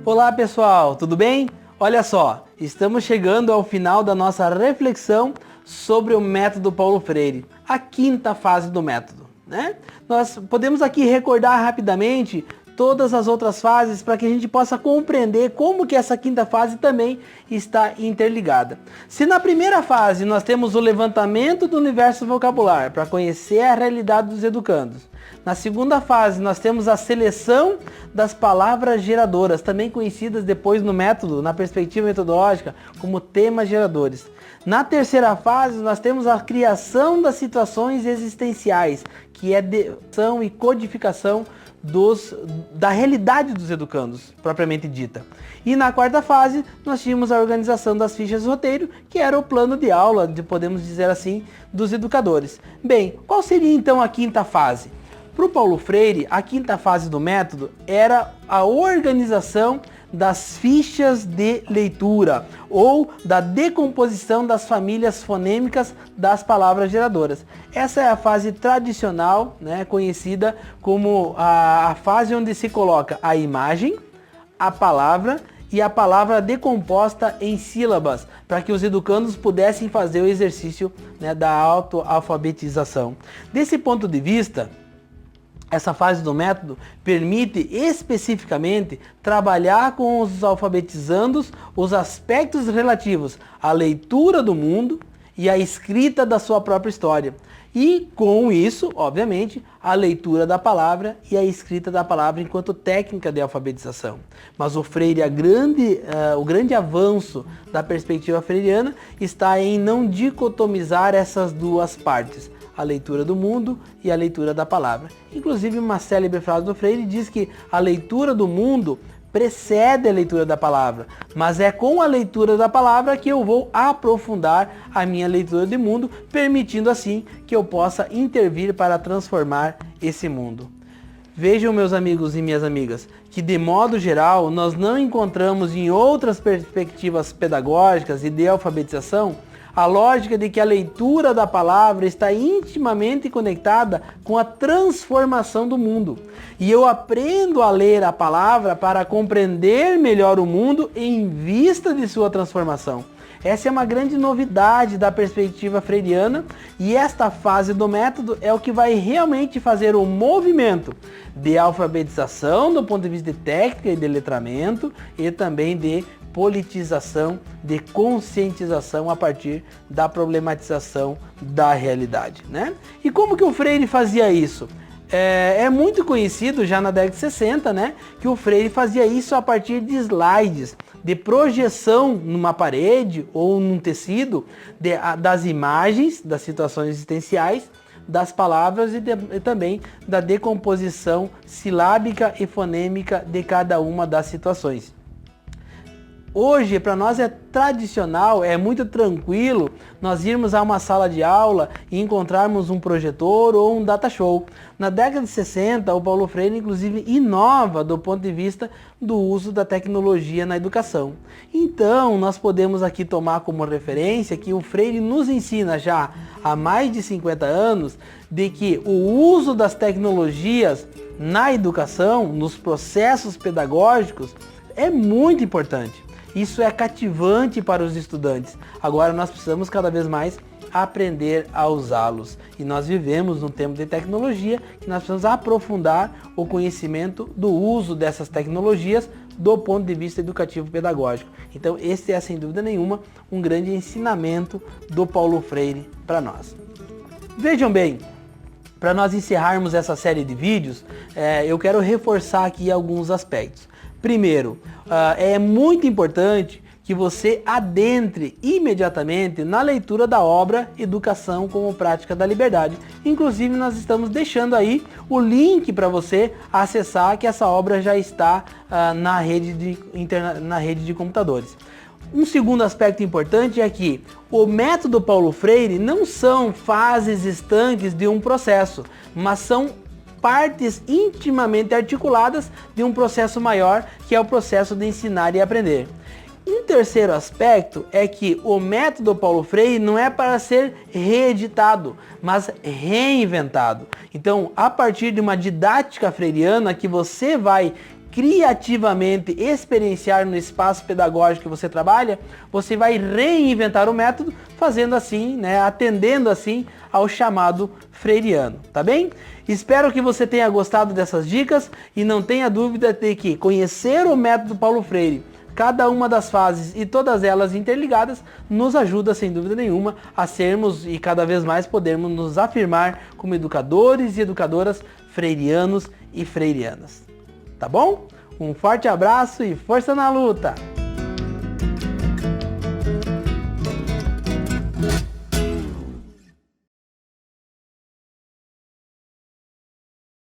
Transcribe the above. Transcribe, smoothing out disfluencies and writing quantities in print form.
Olá pessoal, tudo bem? Olha só, estamos chegando ao final da nossa reflexão sobre o método Paulo Freire, a quinta fase do método, né? Nós podemos aqui recordar rapidamente todas as outras fases para que a gente possa compreender como que essa quinta fase também está interligada. Se na primeira fase nós temos o levantamento do universo vocabular para conhecer a realidade dos educandos, na segunda fase nós temos a seleção das palavras geradoras, também conhecidas depois no método, na perspectiva metodológica, como temas geradores. Na terceira fase nós temos a criação das situações existenciais, que é descrição e codificação da realidade dos educandos, propriamente dita. E na quarta fase, nós tínhamos a organização das fichas de roteiro, que era o plano de aula, podemos dizer assim, dos educadores. Bem, qual seria então a quinta fase? Para o Paulo Freire, a quinta fase do método era a organização das fichas de leitura ou da decomposição das famílias fonêmicas das palavras geradoras. Essa é a fase tradicional, né, conhecida como a fase onde se coloca a imagem, a palavra e a palavra decomposta em sílabas, para que os educandos pudessem fazer o exercício, né, da autoalfabetização. Desse ponto de vista, essa fase do método permite especificamente trabalhar com os alfabetizandos os aspectos relativos à leitura do mundo e à escrita da sua própria história. E com isso, obviamente, a leitura da palavra e a escrita da palavra enquanto técnica de alfabetização. Mas o Freire, o grande avanço da perspectiva freiriana está em não dicotomizar essas duas partes, a leitura do mundo e a leitura da palavra. Inclusive, uma célebre frase do Freire diz que a leitura do mundo precede a leitura da palavra, mas é com a leitura da palavra que eu vou aprofundar a minha leitura de mundo, permitindo assim que eu possa intervir para transformar esse mundo. Vejam, meus amigos e minhas amigas, que de modo geral nós não encontramos em outras perspectivas pedagógicas e de alfabetização a lógica de que a leitura da palavra está intimamente conectada com a transformação do mundo. E eu aprendo a ler a palavra para compreender melhor o mundo em vista de sua transformação. Essa é uma grande novidade da perspectiva freiriana e esta fase do método é o que vai realmente fazer o movimento de alfabetização do ponto de vista de técnica e de letramento e também de politização, de conscientização a partir da problematização da realidade, né? E como que o Freire fazia isso? É muito conhecido já na década de 60, né, que o Freire fazia isso a partir de slides, de projeção numa parede ou num tecido das imagens, das situações existenciais, das palavras e também da decomposição silábica e fonêmica de cada uma das situações. Hoje, para nós é tradicional, é muito tranquilo nós irmos a uma sala de aula e encontrarmos um projetor ou um data show. Na década de 60, o Paulo Freire, inclusive, inova do ponto de vista do uso da tecnologia na educação. Então, nós podemos aqui tomar como referência que o Freire nos ensina já há mais de 50 anos de que o uso das tecnologias na educação, nos processos pedagógicos, é muito importante. Isso é cativante para os estudantes. Agora nós precisamos cada vez mais aprender a usá-los. E nós vivemos num tempo de tecnologia que nós precisamos aprofundar o conhecimento do uso dessas tecnologias do ponto de vista educativo pedagógico. Então esse é, sem dúvida nenhuma, um grande ensinamento do Paulo Freire para nós. Vejam bem, para nós encerrarmos essa série de vídeos, eu quero reforçar aqui alguns aspectos. Primeiro, é muito importante que você adentre imediatamente na leitura da obra Educação como Prática da Liberdade. Inclusive, nós estamos deixando aí o link para você acessar, que essa obra já está na rede de computadores. Um segundo aspecto importante é que o método Paulo Freire não são fases estanques de um processo, mas são partes intimamente articuladas de um processo maior, que é o processo de ensinar e aprender. Um terceiro aspecto é que o método Paulo Freire não é para ser reeditado, mas reinventado. Então, a partir de uma didática freiriana que você vai criativamente experienciar no espaço pedagógico que você trabalha, você vai reinventar o método, fazendo assim, né, atendendo assim ao chamado freiriano, tá bem? Espero que você tenha gostado dessas dicas e não tenha dúvida de que conhecer o método Paulo Freire, cada uma das fases e todas elas interligadas, nos ajuda sem dúvida nenhuma a sermos e cada vez mais podermos nos afirmar como educadores e educadoras freirianos e freirianas. Tá bom? Um forte abraço e força na luta!